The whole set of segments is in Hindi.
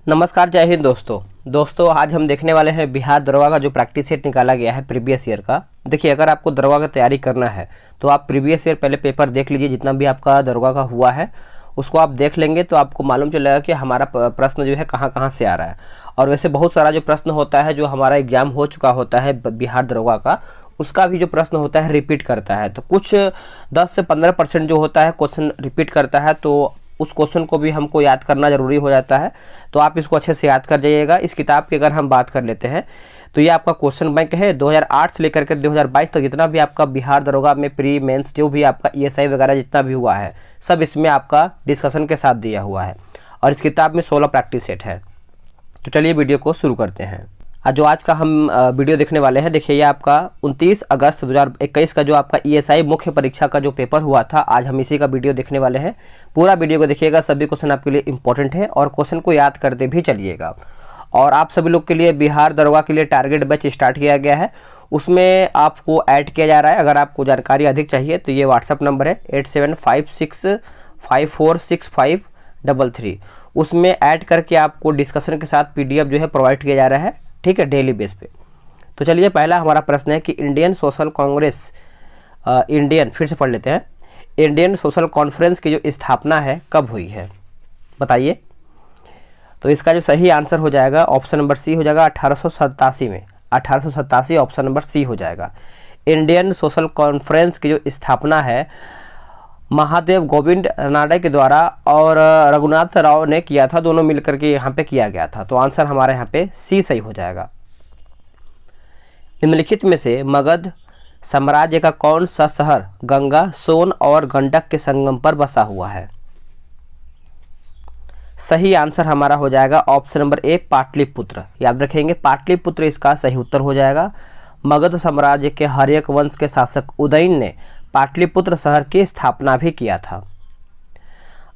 नमस्कार, जय हिंद दोस्तों आज हम देखने वाले हैं बिहार दरोगा का जो प्रैक्टिस सेट निकाला गया है प्रीवियस ईयर का। देखिए, अगर आपको दरोगा की तैयारी करना है तो आप प्रीवियस ईयर पहले पेपर देख लीजिए। जितना भी आपका दरोगा का हुआ है उसको आप देख लेंगे तो आपको मालूम चलेगा कि हमारा प्रश्न जो है कहाँ कहाँ से आ रहा है। और वैसे बहुत सारा जो प्रश्न होता है जो हमारा एग्जाम हो चुका होता है बिहार दरोगा का, उसका भी जो प्रश्न होता है रिपीट करता है। तो कुछ 10 से 15% जो होता है क्वेश्चन रिपीट करता है, तो उस क्वेश्चन को भी हमको याद करना ज़रूरी हो जाता है। तो आप इसको अच्छे से याद कर जाइएगा। इस किताब की अगर हम बात कर लेते हैं तो ये आपका क्वेश्चन बैंक है 2008 से लेकर के 2022 तक। जितना भी आपका बिहार दरोगा में प्री मेंस जो भी आपका ईएसआई वगैरह जितना भी हुआ है, सब इसमें आपका डिस्कशन के साथ दिया हुआ है। और इस किताब में 16 प्रैक्टिस सेट है। तो चलिए वीडियो को शुरू करते हैं। जो आज का हम वीडियो देखने वाले हैं, देखिए ये आपका 29 अगस्त 2021 का जो आपका ईएसआई मुख्य परीक्षा का जो पेपर हुआ था, आज हम इसी का वीडियो देखने वाले हैं। पूरा वीडियो को देखिएगा, सभी क्वेश्चन आपके लिए इंपॉर्टेंट है और क्वेश्चन को याद करते भी चलिएगा। और आप सभी लोग के लिए बिहार दरोगा के लिए टारगेट बैच स्टार्ट किया गया है, उसमें आपको ऐड किया जा रहा है। अगर आपको जानकारी अधिक चाहिए तो ये व्हाट्सअप नंबर है 8756546533, उसमें ऐड करके आपको डिस्कशन के साथ PDF जो है प्रोवाइड किया जा रहा है, ठीक है, डेली बेस पे। तो चलिए पहला हमारा प्रश्न है कि इंडियन सोशल कांग्रेस फिर से पढ़ लेते हैं। इंडियन सोशल कॉन्फ्रेंस की जो स्थापना है कब हुई है, बताइए। तो इसका जो सही आंसर हो जाएगा ऑप्शन नंबर सी हो जाएगा 1887 में। 1887 ऑप्शन नंबर सी हो जाएगा। इंडियन सोशल कॉन्फ्रेंस की जो स्थापना है महादेव गोविंद रानडे के द्वारा और रघुनाथ राव ने किया था, दोनों मिलकर के यहाँ पे किया गया था। तो आंसर हमारे यहाँ पे सी सही हो जाएगा। निम्नलिखित में से मगध साम्राज्य का कौन सा शहर गंगा, सोन और गंडक के संगम पर बसा हुआ है? सही आंसर हमारा हो जाएगा ऑप्शन नंबर ए पाटलिपुत्र। याद रखेंगे, पाटलिपुत्र इसका सही उत्तर हो जाएगा। मगध साम्राज्य के हर्यक वंश के शासक उदयन ने पाटलिपुत्र शहर की स्थापना भी किया था।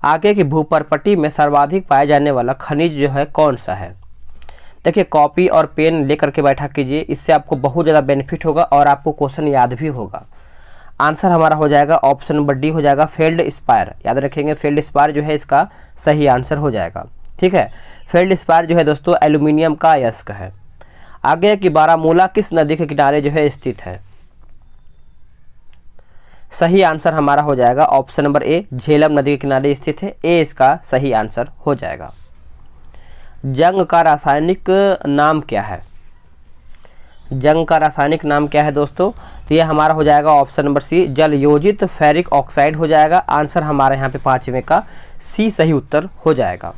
आगे की भूपर्पटी में सर्वाधिक पाया जाने वाला खनिज जो है कौन सा है? देखिए, कॉपी और पेन लेकर के बैठा कीजिए, इससे आपको बहुत ज़्यादा बेनिफिट होगा और आपको क्वेश्चन याद भी होगा। आंसर हमारा हो जाएगा ऑप्शन नंबर डी हो जाएगा फेल्ड स्पायर। याद रखेंगे, फेल्ड स्पायर जो है इसका सही आंसर हो जाएगा, ठीक है। फेल्ड स्पायर जो है दोस्तों एल्यूमिनियम का अयस्क है। आगे की बारामूला किस नदी के किनारे जो है स्थित है? सही आंसर हमारा हो जाएगा ऑप्शन नंबर ए झेलम नदी के किनारे स्थित है। ए इसका सही आंसर हो जाएगा। जंग का रासायनिक नाम क्या है? जंग का रासायनिक नाम क्या है दोस्तों? तो ये हमारा हो जाएगा ऑप्शन नंबर सी जल योजित फेरिक ऑक्साइड हो जाएगा। आंसर हमारे यहाँ पे 5वें का सी सही उत्तर हो जाएगा।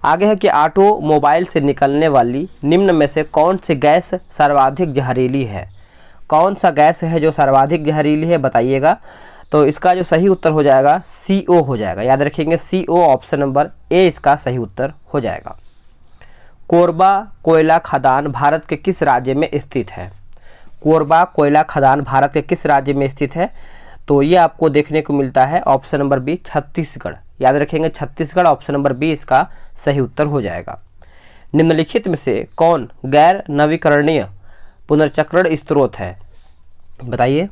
आगे है कि ऑटोमोबाइल से निकलने वाली निम्न में से कौन सी गैस सर्वाधिक जहरीली है? कौन सा गैस है जो सर्वाधिक जहरीली है, बताइएगा। तो इसका जो सही उत्तर हो जाएगा CO हो जाएगा। याद रखेंगे, CO ऑप्शन नंबर ए इसका सही उत्तर हो जाएगा। कोरबा कोयला खदान भारत के किस राज्य में स्थित है? कोरबा कोयला खदान भारत के किस राज्य में स्थित है? तो ये आपको देखने को मिलता है ऑप्शन नंबर बी छत्तीसगढ़। याद रखेंगे, छत्तीसगढ़ ऑप्शन नंबर बी इसका सही उत्तर हो जाएगा। निम्नलिखित में से कौन गैर नवीकरणीय पुनर्चक्रण स्रोत है, बताइए।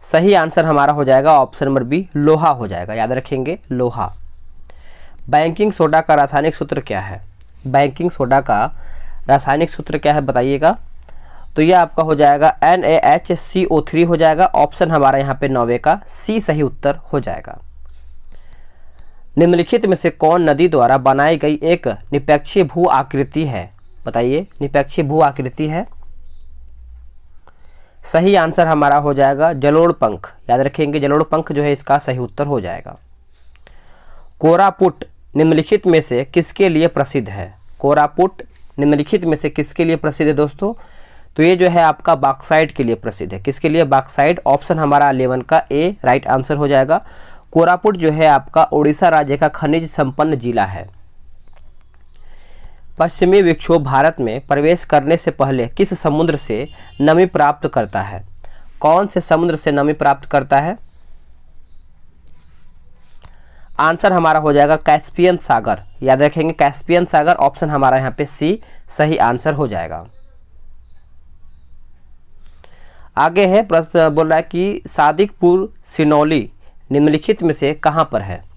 सही आंसर हमारा हो जाएगा ऑप्शन नंबर बी लोहा हो जाएगा। याद रखेंगे, लोहा। बैंकिंग सोडा का रासायनिक सूत्र क्या है? बैंकिंग सोडा का रासायनिक सूत्र क्या है, बताइएगा। तो यह आपका हो जाएगा NaHCO3 हो जाएगा। ऑप्शन हमारा यहाँ पे 9वें का सी सही उत्तर हो जाएगा। निम्नलिखित में से कौन नदी द्वारा बनाई गई एक निरपेक्षीय भू आकृति है, बताइए। निरपेक्षीय भू आकृति है। सही आंसर हमारा हो जाएगा जलोढ़ पंख। याद रखेंगे, जलोढ़ पंख जो है इसका सही उत्तर हो जाएगा। कोरापुट निम्नलिखित में से किसके लिए प्रसिद्ध है? कोरापुट निम्नलिखित में से किसके लिए प्रसिद्ध है दोस्तों? तो ये जो है आपका बॉक्साइट के लिए प्रसिद्ध है। किसके लिए? बॉक्साइट। ऑप्शन हमारा 11 का ए राइट आंसर हो जाएगा। कोरापुट जो है आपका उड़ीसा राज्य का खनिज संपन्न जिला है। पश्चिमी विक्षोभ भारत में प्रवेश करने से पहले किस समुद्र से नमी प्राप्त करता है? कौन से समुद्र से नमी प्राप्त करता है? आंसर हमारा हो जाएगा कैस्पियन सागर। याद रखेंगे, कैस्पियन सागर। ऑप्शन हमारा यहाँ पे सी सही आंसर हो जाएगा। आगे है प्रश्न बोल रहा है कि सादिकपुर सिनौली निम्नलिखित में से कहां पर है?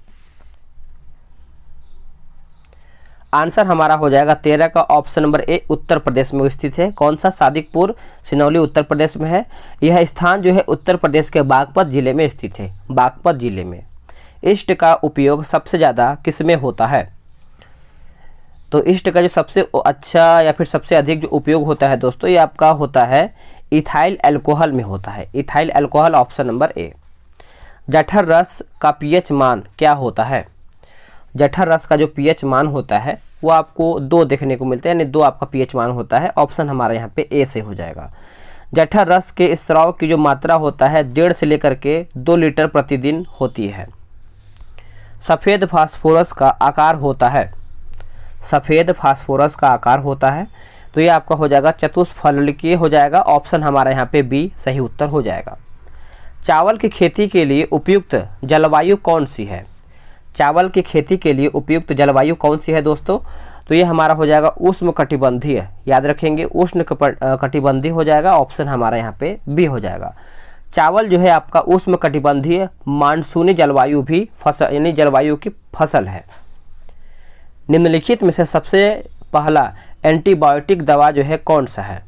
आंसर हमारा हो जाएगा 13 का ऑप्शन नंबर ए उत्तर प्रदेश में स्थित है। कौन सा? सादिकपुर सिनौली उत्तर प्रदेश में है। यह स्थान जो है उत्तर प्रदेश के बागपत जिले में स्थित है, बागपत जिले में। इष्ट का उपयोग सबसे ज़्यादा किस में होता है? तो इष्ट का जो सबसे अच्छा या फिर सबसे अधिक जो उपयोग होता है दोस्तों, ये आपका होता है इथाइल अल्कोहल में होता है, ethyl alcohol, option number A. जठर रस का पीएच मान क्या होता है? जठर रस का जो पीएच मान होता है वो आपको 2 देखने को मिलता है, यानी 2 आपका पीएच मान होता है। ऑप्शन हमारा यहाँ पे ए से हो जाएगा। जठर रस के स्राव की जो मात्रा होता है 1.5 से लेकर के 2 लीटर प्रतिदिन होती है। सफ़ेद फास्फोरस का आकार होता है, सफ़ेद फास्फोरस का आकार होता है, तो ये आपका हो जाएगा चतुष्फलकीय हो जाएगा। ऑप्शन हमारा यहाँ पे बी सही उत्तर हो जाएगा। चावल की खेती के लिए उपयुक्त जलवायु कौन सी है? चावल की खेती के लिए उपयुक्त जलवायु कौन सी है दोस्तों? तो ये हमारा हो जाएगा उष्ण कटिबंधीय, याद रखेंगे उष्ण कटिबंधीय हो जाएगा। ऑप्शन हमारा यहाँ पे बी हो जाएगा। चावल जो है आपका उष्ण कटिबंधीय मानसूनी जलवायु भी फसल, यानी जलवायु की फसल है। निम्नलिखित में से सबसे पहला एंटीबायोटिक दवा जो है कौन सा है?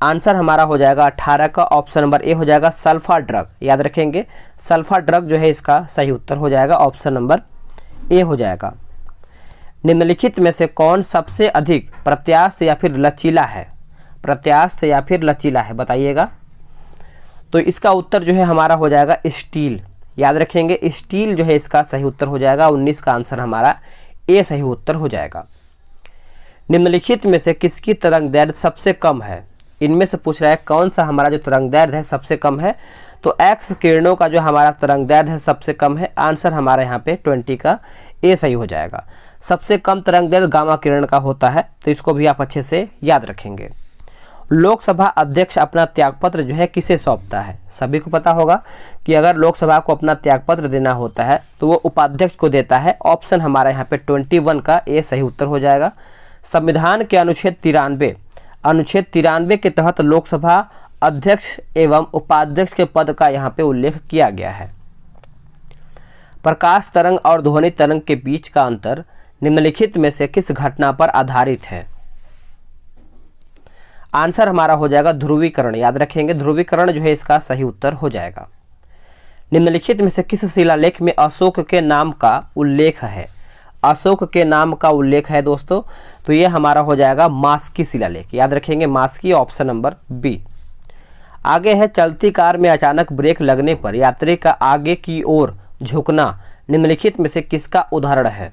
आंसर हमारा हो जाएगा 18 का ऑप्शन नंबर ए हो जाएगा सल्फा ड्रग, याद रखेंगे सल्फा ड्रग जो है इसका सही उत्तर हो जाएगा। ऑप्शन नंबर ए हो जाएगा। निम्नलिखित में से कौन सबसे अधिक प्रत्यास्थ या फिर लचीला है? प्रत्यास्थ या फिर लचीला है, बताइएगा। तो इसका उत्तर जो है हमारा हो जाएगा स्टील, याद रखेंगे स्टील जो है इसका सही उत्तर हो जाएगा। 19 का आंसर हमारा ए सही उत्तर हो जाएगा। निम्नलिखित में से किसकी तरंग दैर्ध्य सबसे कम है? इनमें से पूछ रहा है कौन सा हमारा जो तरंग दैर्ध्य है सबसे कम है? तो एक्स किरणों का जो हमारा तरंग दैर्ध्य है सबसे कम है। आंसर हमारा यहाँ पे 20 का ए सही हो जाएगा। सबसे कम तरंग दैर्ध्य गामा किरण का होता है, तो इसको भी आप अच्छे से याद रखेंगे। लोकसभा अध्यक्ष अपना त्यागपत्र जो है किसे सौंपता है? सभी को पता होगा कि अगर लोकसभा को अपना त्यागपत्र देना होता है तो वो उपाध्यक्ष को देता है। ऑप्शन हमारा यहाँ पे 21 का ए सही उत्तर हो जाएगा। संविधान के अनुच्छेद 93 के तहत लोकसभा अध्यक्ष एवं उपाध्यक्ष के पद का यहाँ पे उल्लेख किया गया है। प्रकाश तरंग और ध्वनि तरंग के बीच का अंतर निम्नलिखित में से किस घटना पर आधारित है? आंसर हमारा हो जाएगा ध्रुवीकरण, याद रखेंगे ध्रुवीकरण जो है इसका सही उत्तर हो जाएगा। निम्नलिखित में से किस शिलालेख में अशोक के नाम का उल्लेख है? अशोक के नाम का उल्लेख है दोस्तों, तो ये हमारा हो जाएगा मास्की शिलालेख, याद रखेंगे मास्की, ऑप्शन नंबर बी। आगे है चलती कार में अचानक ब्रेक लगने पर यात्री का आगे की ओर झुकना निम्नलिखित में से किसका उदाहरण है?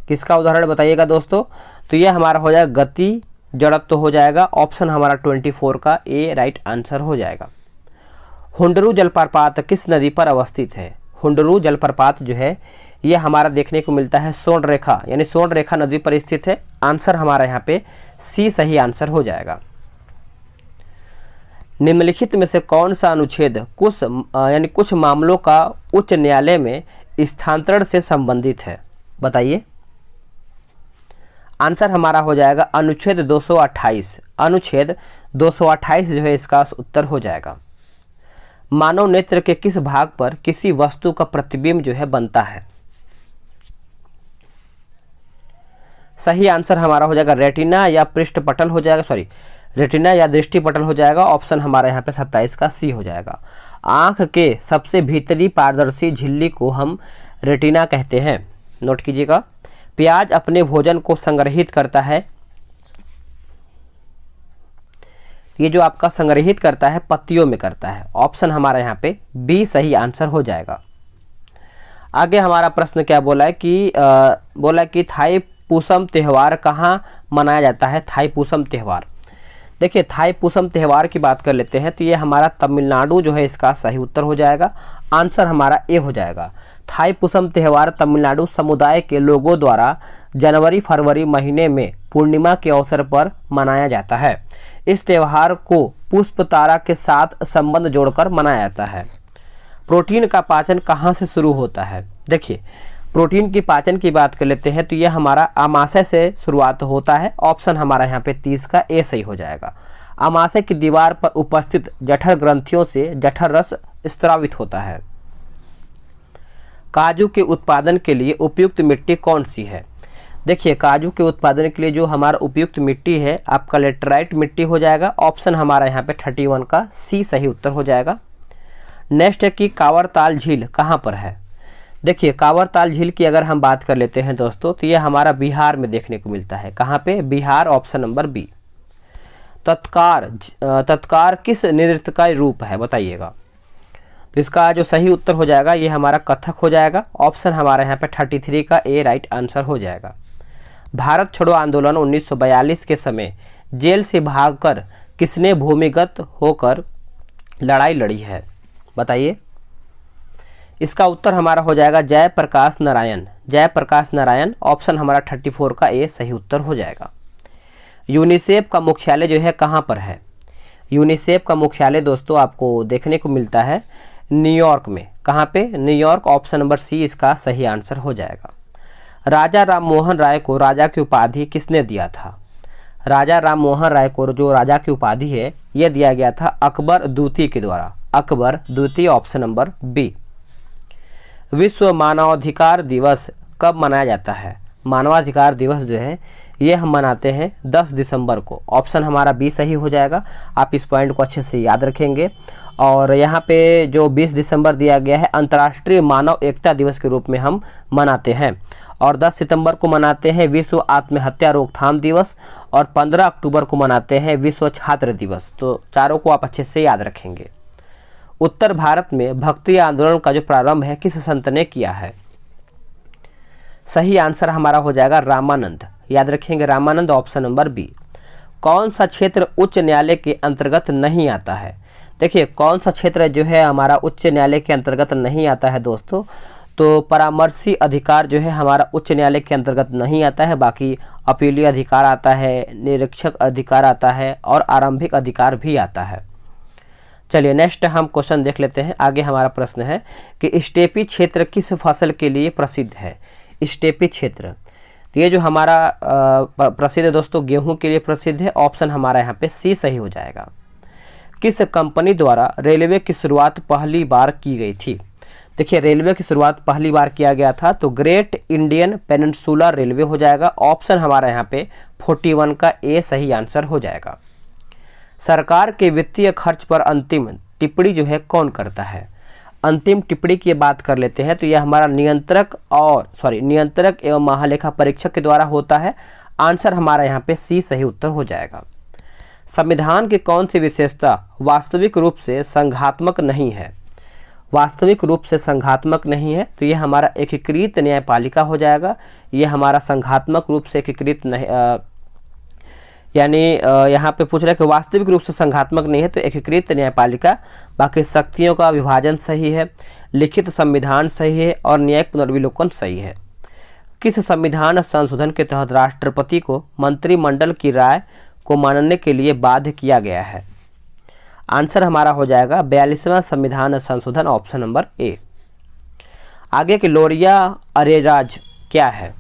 किसका उदाहरण बताइएगा दोस्तों? तो ये हमारा हो जाएगा गति जड़त्व तो हो जाएगा। ऑप्शन हमारा 24 का ए राइट आंसर हो जाएगा। हुंडरू जलप्रपात किस नदी पर अवस्थित है? हुंडरू जलप्रपात जो है ये हमारा देखने को मिलता है सोनरेखा, यानी सोनरेखा नदी पर स्थित है। आंसर हमारा यहाँ पे सी सही आंसर हो जाएगा। निम्नलिखित में से कौन सा अनुच्छेद कुछ मामलों का उच्च न्यायालय में स्थानांतरण से संबंधित है? बताइए। आंसर हमारा हो जाएगा अनुच्छेद 228। अनुच्छेद 228 जो है इसका उत्तर हो जाएगा। मानव नेत्र के किस भाग पर किसी वस्तु का प्रतिबिंब जो है बनता है? सही आंसर हमारा हो जाएगा रेटिना या पृष्ठपटल हो जाएगा, सॉरी रेटिना या दृष्टिपटल हो जाएगा। ऑप्शन हमारा यहाँ पे 27 का सी हो जाएगा। आंख के सबसे भीतरी पारदर्शी झिल्ली को हम रेटिना कहते हैं, नोट कीजिएगा। प्याज अपने भोजन को संग्रहित करता है, ये जो आपका संग्रहित करता है पत्तियों में करता है। ऑप्शन हमारा यहाँ पे बी सही आंसर हो जाएगा। आगे हमारा प्रश्न क्या बोला है कि बोला कि थाईपुसम त्यौहार कहाँ मनाया जाता है? थाईपुसम त्यौहार, देखिए थाईपुसम त्यौहार की बात कर लेते हैं तो ये हमारा तमिलनाडु जो है इसका सही उत्तर हो जाएगा। आंसर हमारा ए हो जाएगा। थाईपुसम त्यौहार तमिलनाडु समुदाय के लोगों द्वारा जनवरी फरवरी महीने में पूर्णिमा के अवसर पर मनाया जाता है। इस त्यौहार को पुष्प तारा के साथ संबंध जोड़कर मनाया जाता है। प्रोटीन का पाचन कहाँ से शुरू होता है? देखिए प्रोटीन की पाचन की बात कर लेते हैं तो यह हमारा आमाशय से शुरुआत होता है। ऑप्शन हमारा यहाँ पे 30 का ए सही हो जाएगा। आमाशय की दीवार पर उपस्थित जठर ग्रंथियों से जठर रस स्रावित होता है। काजू के उत्पादन के लिए उपयुक्त मिट्टी कौन सी है? देखिए, काजू के उत्पादन के लिए जो हमारा उपयुक्त मिट्टी है आपका लेटराइट मिट्टी हो जाएगा। ऑप्शन हमारा यहाँ पे 31 का सी सही उत्तर हो जाएगा। नेक्स्ट है कि कांवरताल झील कहाँ पर है? देखिए, कांवरताल झील की अगर हम बात कर लेते हैं दोस्तों, तो ये हमारा बिहार में देखने को मिलता है। कहाँ पे? Bihar, option number B. तत्कार किस नृत्य का रूप है, बताइएगा। तो इसका जो सही उत्तर हो जाएगा ये हमारा कथक हो जाएगा। ऑप्शन हमारा यहाँ पे 33 का ए राइट आंसर हो जाएगा। भारत छोड़ो आंदोलन 1942 के समय जेल से भागकर किसने भूमिगत होकर लड़ाई लड़ी है, बताइए। इसका उत्तर हमारा हो जाएगा जयप्रकाश नारायण। जयप्रकाश नारायण, ऑप्शन हमारा 34 का ए सही उत्तर हो जाएगा। यूनिसेफ का मुख्यालय जो है कहाँ पर है? यूनिसेफ का मुख्यालय दोस्तों आपको देखने को मिलता है न्यूयॉर्क में। कहाँ पे? न्यूयॉर्क, ऑप्शन नंबर सी इसका सही आंसर हो जाएगा। राजा राममोहन राय को राजा की उपाधि किसने दिया था? राजा राममोहन राय को जो राजा की उपाधि है यह दिया गया था अकबर द्वितीय के द्वारा। अकबर द्वितीय, ऑप्शन नंबर बी। विश्व मानवाधिकार दिवस कब मनाया जाता है? मानवाधिकार दिवस जो है ये हम मनाते हैं 10 दिसंबर को। ऑप्शन हमारा बी सही हो जाएगा। आप इस पॉइंट को अच्छे से याद रखेंगे। और यहाँ पे जो 20 दिसंबर दिया गया है अंतर्राष्ट्रीय मानव एकता दिवस के रूप में हम मनाते हैं। और 10 सितंबर को मनाते हैं विश्व आत्महत्या रोकथाम दिवस। और 15 अक्टूबर को मनाते हैं विश्व छात्र दिवस। तो चारों को आप अच्छे से याद रखेंगे। उत्तर भारत में भक्ति आंदोलन का जो प्रारंभ है किस संत ने किया है? सही आंसर हमारा हो जाएगा रामानंद। याद रखेंगे रामानंद, ऑप्शन नंबर बी। कौन सा क्षेत्र उच्च न्यायालय के अंतर्गत नहीं आता है? देखिए, कौन सा क्षेत्र जो है हमारा उच्च न्यायालय के अंतर्गत नहीं आता है दोस्तों? तो परामर्शी अधिकार जो है हमारा उच्च न्यायालय के अंतर्गत नहीं आता है। बाकी अपीलीय अधिकार आता है, निरीक्षक अधिकार आता है और आरंभिक अधिकार भी आता है। चलिए नेक्स्ट हम क्वेश्चन देख लेते हैं। आगे हमारा प्रश्न है कि स्टेपी क्षेत्र किस फसल के लिए प्रसिद्ध है? स्टेपी क्षेत्र, तो ये जो हमारा प्रसिद्ध है दोस्तों गेहूं के लिए प्रसिद्ध है। ऑप्शन हमारा यहाँ पे सी सही हो जाएगा। किस कंपनी द्वारा रेलवे की शुरुआत पहली बार की गई थी? देखिए, रेलवे की शुरुआत पहली बार किया गया था तो ग्रेट इंडियन पेनिनसुलर रेलवे हो जाएगा। ऑप्शन हमारा यहाँ पे 41 का ए सही आंसर हो जाएगा। सरकार के वित्तीय खर्च पर अंतिम टिप्पणी जो है कौन करता है? अंतिम टिप्पणी की बात कर लेते हैं तो यह हमारा नियंत्रक एवं महालेखा परीक्षक के द्वारा होता है। आंसर हमारा यहाँ पे सी सही उत्तर हो जाएगा। संविधान की कौन सी विशेषता वास्तविक रूप से संघात्मक नहीं है? वास्तविक रूप से संघात्मक नहीं है तो यह हमारा एकीकृत न्यायपालिका हो जाएगा। यह हमारा संघात्मक रूप से एकीकृत नहीं, यानी यहाँ पे पूछ रहा है कि वास्तविक रूप से संघात्मक नहीं है तो एकीकृत न्यायपालिका। बाकी शक्तियों का विभाजन सही है, लिखित संविधान सही है और न्यायिक पुनर्विलोकन सही है। किस संविधान संशोधन के तहत राष्ट्रपति को मंत्रिमंडल की राय को मानने के लिए बाध्य किया गया है? आंसर हमारा हो जाएगा 42वां संविधान संशोधन, ऑप्शन नंबर ए। आगे के लोरिया अरेराज क्या है?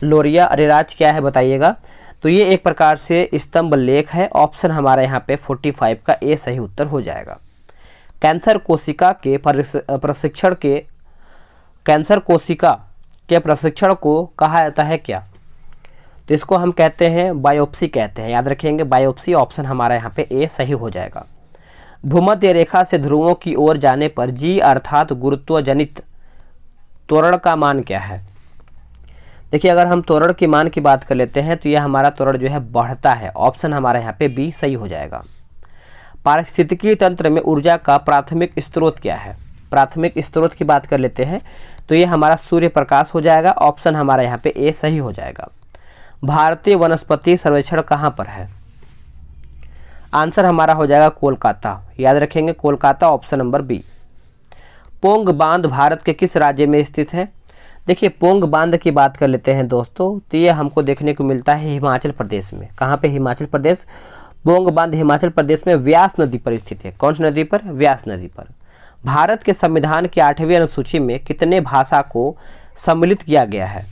लोरिया अरेराज क्या है बताइएगा। तो ये एक प्रकार से स्तंभ लेख है। ऑप्शन हमारा यहाँ पे 45 का ए सही उत्तर हो जाएगा। कैंसर कोशिका के प्रशिक्षण को कहा जाता है क्या? तो इसको हम कहते हैं बायोप्सी कहते हैं। याद रखेंगे बायोप्सी। ऑप्शन हमारा यहाँ पे ए सही हो जाएगा। भूमध्य रेखा से ध्रुवों की ओर जाने पर जी अर्थात गुरुत्वजनित त्वरण का मान क्या है? देखिए, अगर हम त्वरण की मान की बात कर लेते हैं तो यह हमारा त्वरण जो है बढ़ता है। ऑप्शन हमारा यहाँ पे बी सही हो जाएगा। पारिस्थितिकी तंत्र में ऊर्जा का प्राथमिक स्रोत क्या है? प्राथमिक स्रोत की बात कर लेते हैं तो यह हमारा सूर्य प्रकाश हो जाएगा। ऑप्शन हमारा यहाँ पे ए सही हो जाएगा। भारतीय वनस्पति सर्वेक्षण कहाँ पर है? आंसर हमारा हो जाएगा कोलकाता। याद रखेंगे Kolkata, option number B. Pong बांध भारत के किस राज्य में स्थित है? देखिए, पोंग बांध की बात कर लेते हैं दोस्तों तो ये हमको देखने को मिलता है हिमाचल प्रदेश में। कहाँ पे? हिमाचल प्रदेश। पोंग बांध हिमाचल प्रदेश में व्यास नदी पर स्थित है। कौन सी नदी पर? व्यास नदी पर। भारत के संविधान की 8वीं अनुसूची में कितने भाषा को सम्मिलित किया गया है?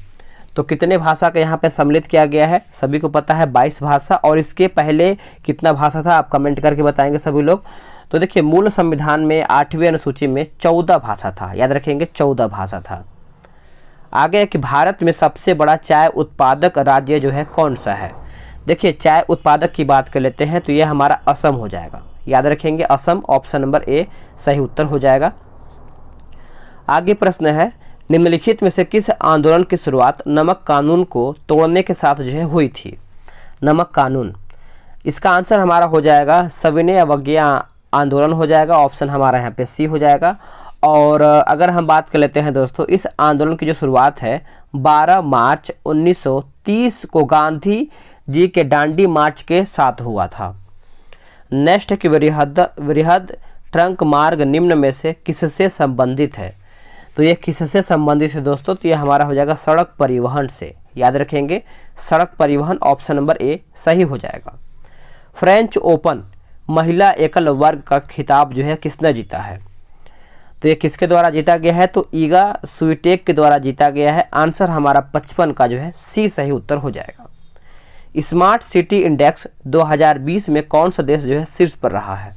तो कितने भाषा का यहाँ पे सम्मिलित किया गया है? सभी को पता है 22 भाषा। और इसके पहले कितना भाषा था आप कमेंट करके बताएंगे सभी लोग। तो देखिए, मूल संविधान में 8वीं अनुसूची में 14 भाषा था। याद रखेंगे 14 भाषा था। आगे है कि भारत में सबसे बड़ा चाय उत्पादक राज्य जो है कौन सा है। देखिए चाय उत्पादक की बात कर लेते हैं तो यह हमारा असम हो जाएगा, याद रखेंगे असम, ऑप्शन नंबर ए सही उत्तर हो जाएगा। आगे प्रश्न है निम्नलिखित में से किस आंदोलन की शुरुआत नमक कानून को तोड़ने के साथ जो है हुई थी। नमक कानून, इसका आंसर हमारा हो जाएगा सविनय अवज्ञा आंदोलन हो जाएगा, ऑप्शन हमारा यहाँ पे सी हो जाएगा। और अगर हम बात कर लेते हैं दोस्तों, इस आंदोलन की जो शुरुआत है 12 मार्च 1930 को गांधी जी के डांडी मार्च के साथ हुआ था। नेक्स्ट है कि वृहद ट्रंक मार्ग निम्न में से किससे संबंधित है। तो ये किससे संबंधित है दोस्तों, तो ये हमारा हो जाएगा सड़क परिवहन से, याद रखेंगे सड़क परिवहन, ऑप्शन नंबर ए सही हो जाएगा। फ्रेंच ओपन महिला एकल वर्ग का खिताब जो है किसने जीता है। तो ये किसके द्वारा जीता गया है, तो ईगा स्वीटेक के द्वारा जीता गया है। आंसर हमारा 55 का जो है सी सही उत्तर हो जाएगा। स्मार्ट सिटी इंडेक्स 2020 में कौन सा देश जो है शीर्ष पर रहा है।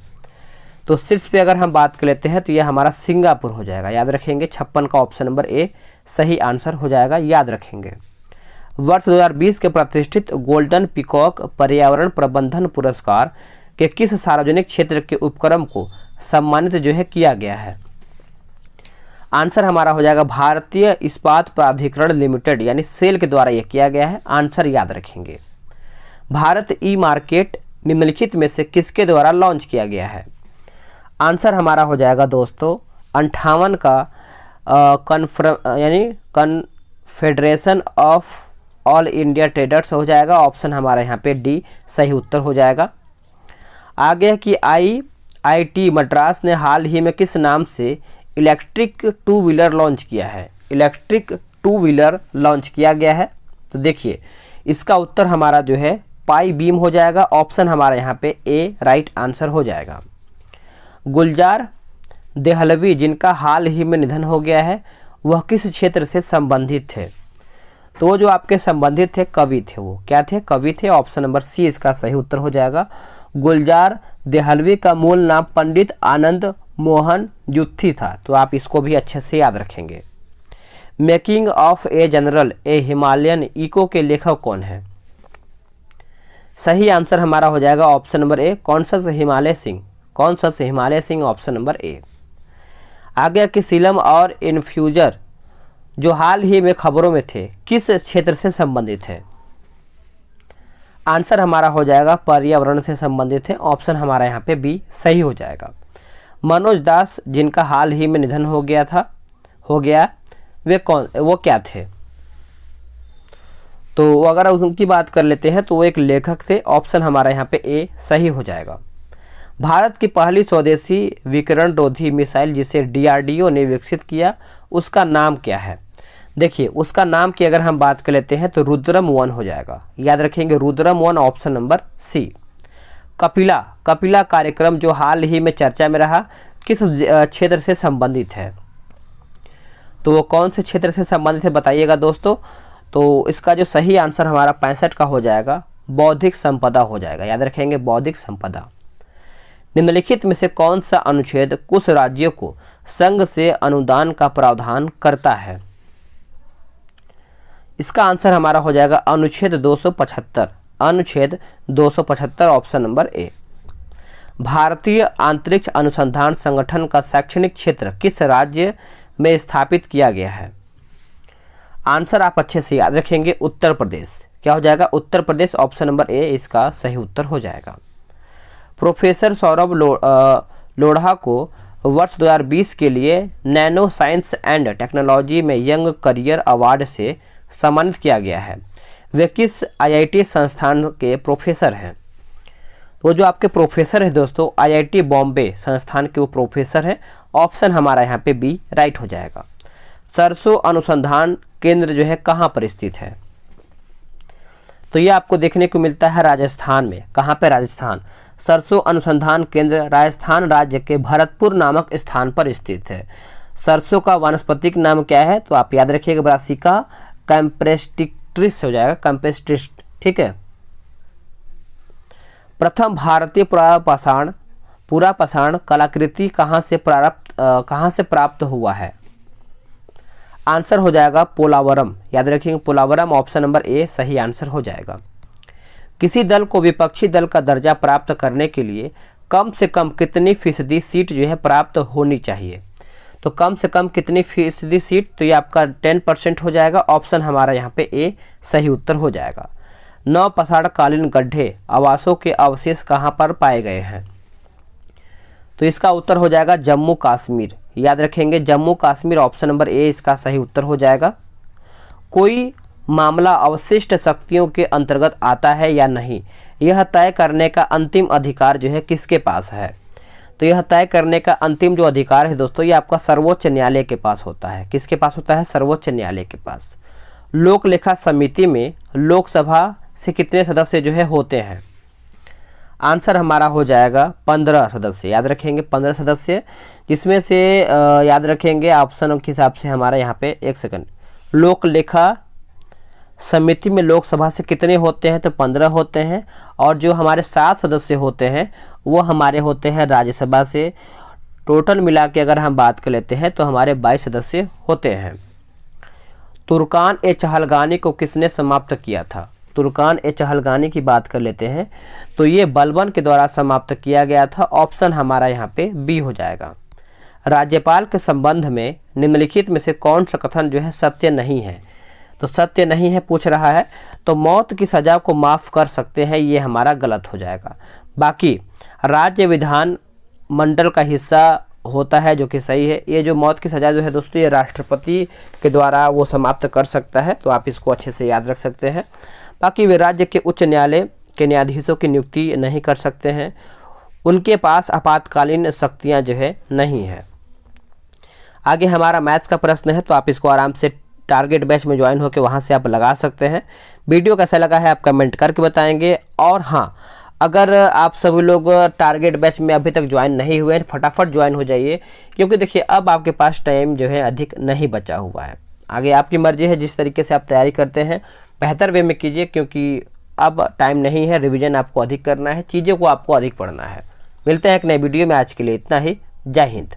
तो शीर्ष पे अगर हम बात कर लेते हैं तो ये हमारा सिंगापुर हो जाएगा, याद रखेंगे 56 का ऑप्शन नंबर ए सही आंसर हो जाएगा, याद रखेंगे। वर्ष 2020 के प्रतिष्ठित गोल्डन पीकॉक पर्यावरण प्रबंधन पुरस्कार के किस सार्वजनिक क्षेत्र के उपक्रम को सम्मानित जो है किया गया है। आंसर हमारा हो जाएगा भारतीय इस्पात प्राधिकरण लिमिटेड यानी सेल के द्वारा यह किया गया है, आंसर याद रखेंगे। भारत ई मार्केट निम्नलिखित में से किसके द्वारा लॉन्च किया गया है। आंसर हमारा हो जाएगा दोस्तों 58 का confederation of all India traders हो जाएगा, ऑप्शन हमारा यहाँ पे डी सही उत्तर हो जाएगा। आगे कि IIT मद्रास ने हाल ही में किस नाम से इलेक्ट्रिक टू व्हीलर लॉन्च किया है। इलेक्ट्रिक टू व्हीलर लॉन्च किया गया है, तो देखिए इसका उत्तर हमारा जो है पाई बीम हो जाएगा, ऑप्शन हमारा यहाँ पे ए राइट आंसर हो जाएगा। गुलजार देहलवी जिनका हाल ही में निधन हो गया है वह किस क्षेत्र से संबंधित थे। तो जो आपके संबंधित थे कवि थे, वो क्या थे, कवि थे, ऑप्शन नंबर सी इसका सही उत्तर हो जाएगा। गुलजार देहलवी का मूल नाम पंडित आनंद मोहन जुत्थी था, तो आप इसको भी अच्छे से याद रखेंगे। Making of a general a Himalayan echo के लेखक कौन है। सही आंसर हमारा हो जाएगा option number A Konsam Himalay Singh, Konsam Himalay Singh, option number A. आगे कि सीलम और इन्फ्यूजर जो हाल ही में खबरों में थे किस क्षेत्र से संबंधित है। आंसर हमारा हो जाएगा पर्यावरण से संबंधित है, ऑप्शन हमारा यहाँ पे बी सही हो जाएगा। मनोज दास जिनका हाल ही में निधन हो गया वो क्या थे। तो अगर उनकी बात कर लेते हैं तो वो एक लेखक थे, ऑप्शन हमारा यहाँ पे ए सही हो जाएगा। भारत की पहली स्वदेशी विकिरणरोधी मिसाइल जिसे DRDO ने विकसित किया उसका नाम क्या है। देखिए उसका नाम की अगर हम बात कर लेते हैं तो रुद्रम 1 हो जाएगा, याद रखेंगे Rudram 1, option number C. Kapila कार्यक्रम जो हाल ही में चर्चा में रहा किस क्षेत्र से संबंधित है। तो वो कौन से क्षेत्र से संबंधित है बताइएगा दोस्तों। तो इसका जो सही आंसर हमारा 65 का हो जाएगा, बौद्धिक संपदा हो जाएगा, याद रखेंगे बौद्धिक संपदा। निम्नलिखित में से कौन सा अनुच्छेद कुछ राज्यों को संघ से अनुदान का प्रावधान करता है। इसका आंसर हमारा हो जाएगा अनुच्छेद 275, अनुच्छेद 275, ऑप्शन नंबर ए। भारतीय अंतरिक्ष अनुसंधान संगठन का शैक्षणिक क्षेत्र किस राज्य में स्थापित किया गया है। आंसर आप अच्छे से याद रखेंगे उत्तर प्रदेश, क्या हो जाएगा उत्तर प्रदेश, ऑप्शन नंबर ए इसका सही उत्तर हो जाएगा। प्रोफेसर सौरभ लोढ़ा को वर्ष 2020 के लिए नैनो साइंस एंड टेक्नोलॉजी में यंग करियर अवार्ड से सम्मानित किया गया है। वे किस IIT संस्थान के प्रोफेसर हैं। तो जो आपके प्रोफेसर है दोस्तों IIT बॉम्बे संस्थान के वो प्रोफेसर हैं, ऑप्शन हमारा यहाँ पे बी राइट हो जाएगा। सरसों अनुसंधान केंद्र जो है कहाँ पर स्थित है। तो ये आपको देखने को मिलता है राजस्थान में, कहाँ पे, राजस्थान। सरसों अनुसंधान केंद्र राजस्थान राज्य के भरतपुर नामक स्थान पर स्थित है। सरसों का वानस्पतिक नाम क्या है, तो आप याद रखिएगा ब्रासिका कैम्पेस्ट्रिक्टिस हो जाएगा, कैम्पेस्ट्रिस, ठीक है। प्रथम भारतीय पुरापाषाण कलाकृति कहाँ से प्राप्त हुआ है। आंसर हो जाएगा पोलावरम। याद रखिएगा पोलावरम, ऑप्शन नंबर ए सही आंसर हो जाएगा। किसी दल को विपक्षी दल का दर्जा प्राप्त करने के लिए कम से कम कितनी फीसदी सीट जो है प्राप्त होनी चाहिए? तो कम से कम कितनी फीसदी सीट, तो ये आपका 10% हो जाएगा। ऑप्शन हमारा यहाँ पे ए सही उत्तर हो जाएगा। नवपसाढ़कालीन गड्ढे आवासों के अवशेष कहाँ पर पाए गए हैं? तो इसका उत्तर हो जाएगा जम्मू कश्मीर। याद रखेंगे जम्मू कश्मीर, ऑप्शन नंबर ए इसका सही उत्तर हो जाएगा। कोई मामला अवशिष्ट शक्तियों के अंतर्गत आता है या नहीं, यह तय करने का अंतिम अधिकार जो है किसके पास है? तो यह तय करने का अंतिम जो अधिकार है दोस्तों, ये आपका सर्वोच्च न्यायालय के पास होता है। किसके पास होता है? सर्वोच्च न्यायालय के पास। लोक लेखा समिति में लोकसभा से कितने सदस्य जो है होते हैं? आंसर हमारा हो जाएगा 15 सदस्य। याद रखेंगे 15 सदस्य, जिसमें से याद रखेंगे ऑप्शनों के हिसाब से हमारा यहाँ पे, एक सेकंड, लोक लेखा समिति में लोकसभा से कितने होते हैं? तो 15 होते हैं। और जो हमारे 7 सदस्य होते हैं वो हमारे होते हैं राज्यसभा से। टोटल मिला के अगर हम बात कर लेते हैं तो हमारे 22 सदस्य होते हैं। तुर्कान-ए-चहलगानी को किसने समाप्त किया था? तुर्कान-ए-चहलगानी की बात कर लेते हैं तो ये बलबन के द्वारा समाप्त किया गया था। ऑप्शन हमारा यहाँ पे बी हो जाएगा। राज्यपाल के संबंध में निम्नलिखित में से कौन सा कथन जो है सत्य नहीं है? तो सत्य नहीं है पूछ रहा है, तो मौत की सज़ा को माफ़ कर सकते हैं, ये हमारा गलत हो जाएगा। बाकी राज्य विधान मंडल का हिस्सा होता है, जो कि सही है। ये जो मौत की सज़ा जो है दोस्तों, ये राष्ट्रपति के द्वारा वो समाप्त कर सकता है, तो आप इसको अच्छे से याद रख सकते हैं। बाकी वे राज्य के उच्च न्यायालय के न्यायाधीशों की नियुक्ति नहीं कर सकते हैं, उनके पास आपातकालीन शक्तियाँ जो है नहीं है। आगे हमारा मैथ्स का प्रश्न है, तो आप इसको आराम से टारगेट बैच में ज्वाइन होकर वहाँ से आप लगा सकते हैं। वीडियो कैसा लगा है आप कमेंट करके बताएंगे। और हाँ, अगर आप सभी लोग टारगेट बैच में अभी तक ज्वाइन नहीं हुए हैं, फटाफट ज्वाइन हो जाइए, क्योंकि देखिए अब आपके पास टाइम जो है अधिक नहीं बचा हुआ है। आगे आपकी मर्जी है, जिस तरीके से आप तैयारी करते हैं बेहतर वे में कीजिए, क्योंकि अब टाइम नहीं है, रिवीजन आपको अधिक करना है, चीज़ों को आपको अधिक पढ़ना है। मिलते हैं एक नए वीडियो में, आज के लिए इतना ही। जय हिंद।